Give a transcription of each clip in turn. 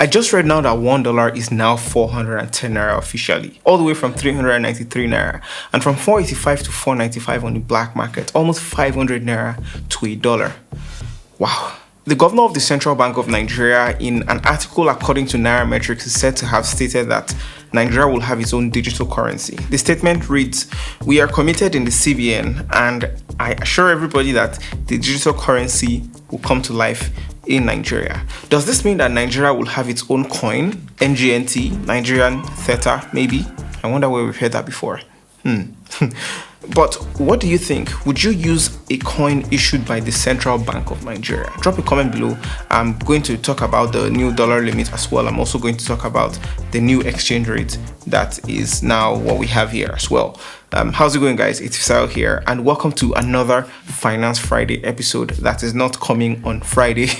I just read now that $1 is now 410 naira officially, all the way from 393 naira, and from 485 to 495 on the black market, almost 500 naira to $1. Wow. The governor of the Central Bank of Nigeria, in an article according to Nairametrics, is said to have stated that Nigeria will have its own digital currency. The statement reads, "We are committed in the CBN, and I assure everybody that the digital currency will come to life in Nigeria." Does this mean that Nigeria will have its own coin, NGNT, Nigerian Theta, maybe? I wonder where we've heard that before. But what do you think? Would you use a coin issued by the Central Bank of Nigeria? Drop a comment below. I'm going to talk about the new dollar limit as well. I'm also going to talk about the new exchange rate that is now what we have here as well. How's it going, guys? It's Fisal here, and welcome to another Finance Friday episode that is not coming on Friday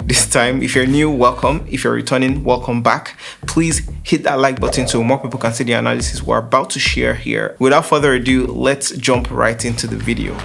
this time. If you're new, welcome. If you're returning, welcome back. Please hit that like button so more people can see the analysis we're about to share here. Without further ado, let's jump right into the video.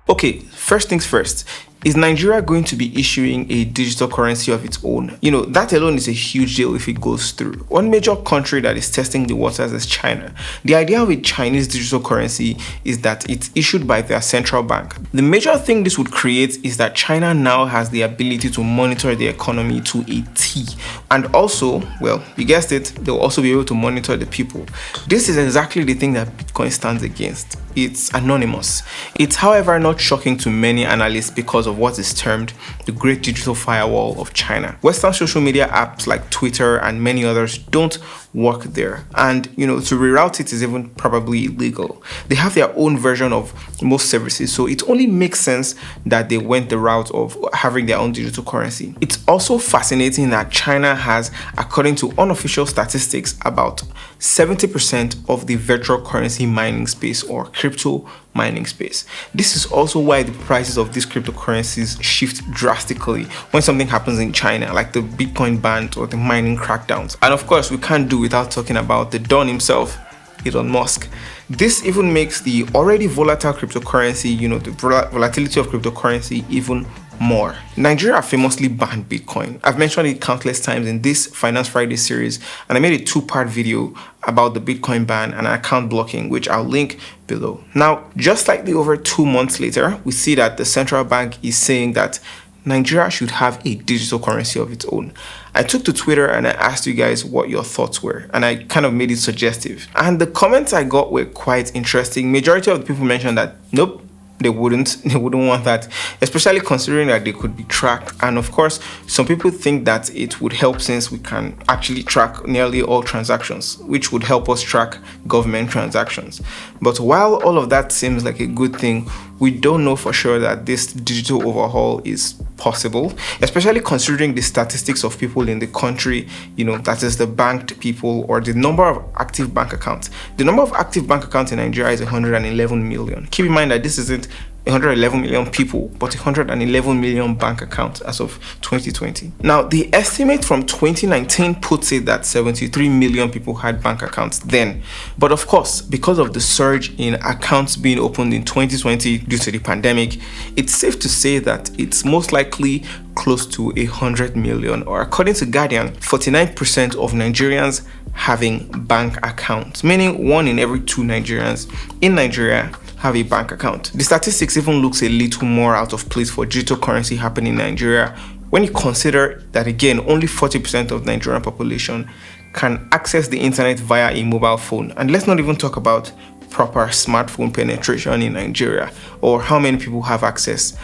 Okay, first things first. Is Nigeria going to be issuing a digital currency of its own? You know, that alone is a huge deal if it goes through. One major country that is testing the waters is China. The idea of a Chinese digital currency is that it's issued by their central bank. The major thing this would create is that China now has the ability to monitor the economy to a T. And also, well, you guessed it, they'll also be able to monitor the people. This is exactly the thing that Bitcoin stands against. It's anonymous. It's, however, not shocking to many analysts because of what is termed the Great Digital Firewall of China. Western social media apps like Twitter and many others don't work there, and you know, to reroute it is even probably illegal. They have their own version of most services, so it only makes sense that they went the route of having their own digital currency. It's also fascinating that China has, according to unofficial statistics, about 70% of the virtual currency mining space or crypto mining space. This is also why the prices of these cryptocurrencies shift drastically when something happens in China, like the Bitcoin ban or the mining crackdowns. And of course, we can't do without talking about the Don himself, Elon Musk. This even makes the already volatile cryptocurrency, you know, the volatility of cryptocurrency even more. Nigeria famously banned Bitcoin. I've mentioned it countless times in this Finance Friday series, and I made a two-part video about the Bitcoin ban and account blocking, which I'll link below. Now, just slightly over 2 months later, we see that the central bank is saying that Nigeria should have a digital currency of its own. I took to Twitter and I asked you guys what your thoughts were, and I kind of made it suggestive. And the comments I got were quite interesting. Majority of the people mentioned that, nope, they wouldn't want that, especially considering that they could be tracked. And of course, some people think that it would help since we can actually track nearly all transactions, which would help us track government transactions. But while all of that seems like a good thing, we don't know for sure that this digital overhaul is possible, especially considering the statistics of people in the country, you know, that is the banked people or the number of active bank accounts. The number of active bank accounts in Nigeria is 111 million. Keep in mind that this isn't 111 million people, but 111 million bank accounts as of 2020. Now, the estimate from 2019 puts it that 73 million people had bank accounts then. But of course, because of the surge in accounts being opened in 2020 due to the pandemic, it's safe to say that it's most likely close to 100 million, or according to Guardian, 49% of Nigerians having bank accounts, meaning 1 in every 2 Nigerians in Nigeria have a bank account. The statistics even looks a little more out of place for digital currency happening in Nigeria when you consider that, again, only 40% of the Nigerian population can access the internet via a mobile phone. And let's not even talk about proper smartphone penetration in Nigeria, or how many people have access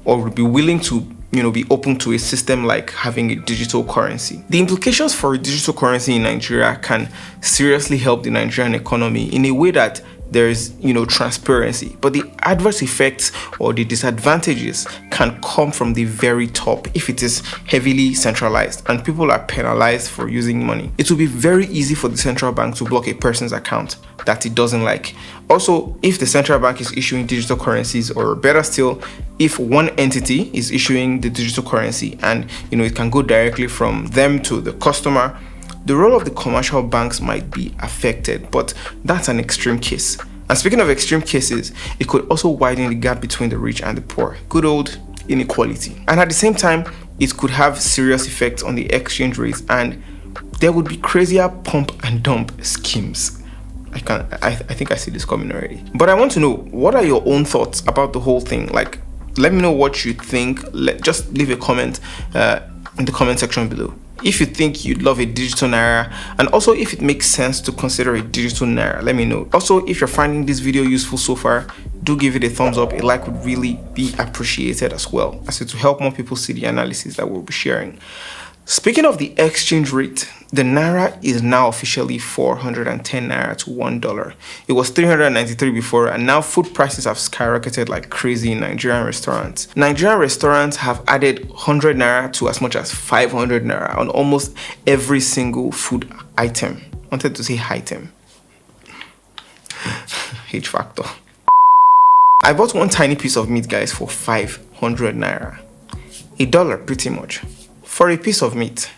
or would be willing to, you know, be open to a system like having a digital currency. The implications for a digital currency in Nigeria can seriously help the Nigerian economy in a way that there's, you know, transparency, but the adverse effects or the disadvantages can come from the very top if it is heavily centralized and people are penalized for using money. It will be very easy for the central bank to block a person's account that it doesn't like. Also, if the central bank is issuing digital currencies, or better still, if one entity is issuing the digital currency and, you know, it can go directly from them to the customer, the role of the commercial banks might be affected, but that's an extreme case. And speaking of extreme cases, it could also widen the gap between the rich and the poor. Good old inequality. And at the same time, it could have serious effects on the exchange rate, and there would be crazier pump and dump schemes. I think I see this coming already. But I want to know, what are your own thoughts about the whole thing? Like, let me know what you think. Just leave a comment in the comment section below. If you think you'd love a digital naira, and also if it makes sense to consider a digital naira, let me know. Also, if you're finding this video useful so far, do give it a thumbs up. A like would really be appreciated as well, as it will help more people see the analysis that we'll be sharing. Speaking of the exchange rate, the naira is now officially 410 naira to $1. It was 393 before, and now food prices have skyrocketed like crazy in Nigerian restaurants. Nigerian restaurants have added 100 naira to as much as 500 naira on almost every single food item. I wanted to say item. H factor. I bought one tiny piece of meat, guys, for 500 naira. $1 pretty much. For a piece of meat.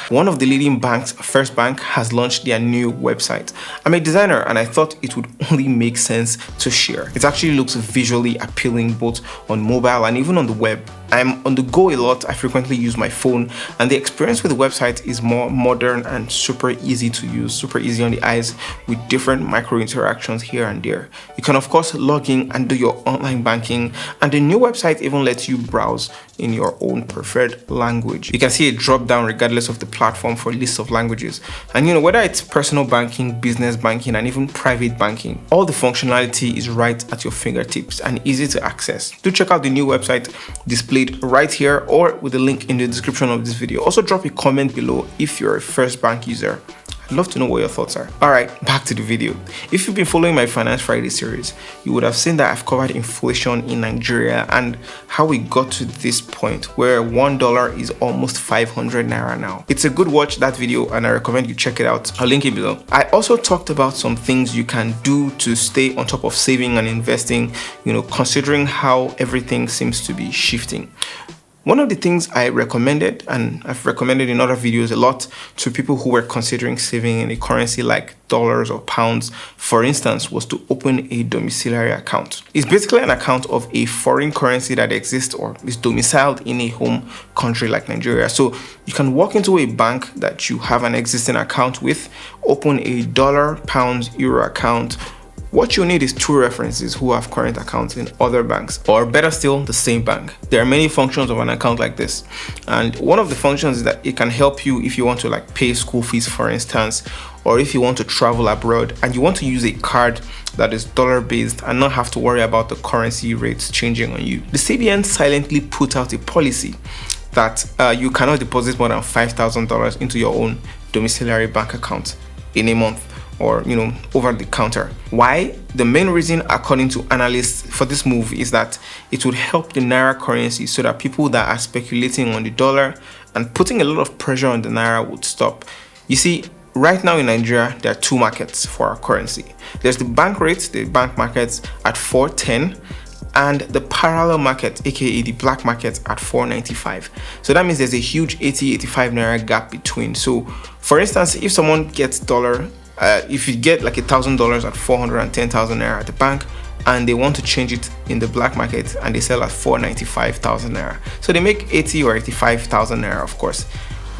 One of the leading banks, First Bank, has launched their new website. I'm a designer and I thought it would only make sense to share. It actually looks visually appealing both on mobile and even on the web. I'm on the go a lot. I frequently use my phone, and the experience with the website is more modern and super easy to use, super easy on the eyes, with different micro interactions here and there. You can of course log in and do your online banking, and the new website even lets you browse in your own preferred language. You can see a drop down regardless of the platform for a list of languages, and whether it's personal banking, business banking, and even private banking, all the functionality is right at your fingertips and easy to access. Do check out the new website displayed right here or with the link in the description of this video. Also drop a comment below if you're a First Bank user. I'd love to know what your thoughts are. Alright, back to the video. If you've been following my Finance Friday series, you would have seen that I've covered inflation in Nigeria and how we got to this point where $1 is almost 500 naira now. It's a good watch, that video, and I recommend you check it out. I'll link it below. I also talked about some things you can do to stay on top of saving and investing, considering how everything seems to be shifting. One of the things I recommended, and I've recommended in other videos a lot to people who were considering saving in a currency like dollars or pounds, for instance, was to open a domiciliary account. It's basically an account of a foreign currency that exists or is domiciled in a home country like Nigeria. So you can walk into a bank that you have an existing account with, open a dollar, pounds, euro account. What you need is two references who have current accounts in other banks, or better still, the same bank. There are many functions of an account like this, and one of the functions is that it can help you if you want to pay school fees, for instance, or if you want to travel abroad and you want to use a card that is dollar based and not have to worry about the currency rates changing on you. The CBN silently put out a policy that you cannot deposit more than $5,000 into your own domiciliary bank account in a month, or over the counter. Why? The main reason, according to analysts, for this move is that it would help the naira currency so that people that are speculating on the dollar and putting a lot of pressure on the naira would stop. You see, right now in Nigeria, there are two markets for our currency. There's the bank rate, the bank markets at 410, and the parallel market, aka the black market, at 495. So that means there's a huge 80-85 naira gap between. So for instance, if someone gets dollar, if you get like $1,000 at 410,000 naira at the bank, and they want to change it in the black market and they sell at 495,000 naira, so they make 80 or 85,000 naira. Of course,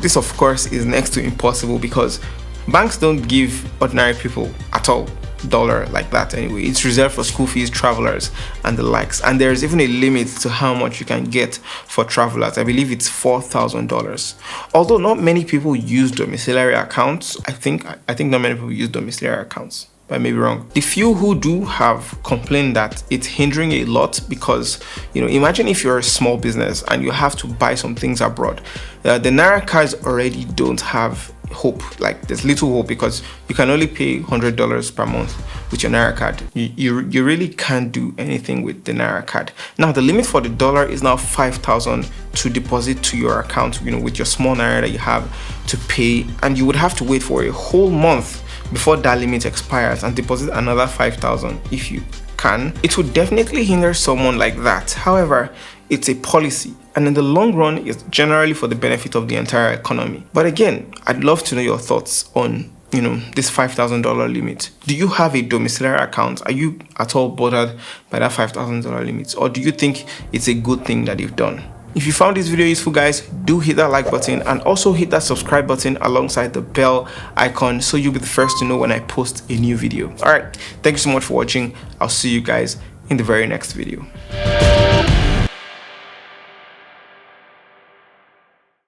this of course is next to impossible because banks don't give ordinary people at all dollar like that anyway. It's reserved for school fees, travelers, and the likes, and there's even a limit to how much you can get for travelers. I believe it's $4,000. Although not many people use domiciliary accounts, I think not many people use domiciliary accounts, but I may be wrong. The few who do have complained that it's hindering a lot because imagine if you're a small business and you have to buy some things abroad. The naira cards already don't have hope. There's little hope because you can only pay $100 per month with your naira card. You really can't do anything with the naira card. Now the limit for the dollar is now 5,000 to deposit to your account, with your small naira that you have to pay, and you would have to wait for a whole month before that limit expires and deposit another 5,000 if you can. It would definitely hinder someone like that. However, it's a policy, and in the long run, it's generally for the benefit of the entire economy. But again, I'd love to know your thoughts on this $5,000 limit? Do you have a domiciliary account? Are you at all bothered by that $5,000 limit? Or do you think it's a good thing that you've done? If you found this video useful, guys, do hit that like button and also hit that subscribe button alongside the bell icon so you'll be the first to know when I post a new video. All right, thank you so much for watching. I'll see you guys in the very next video.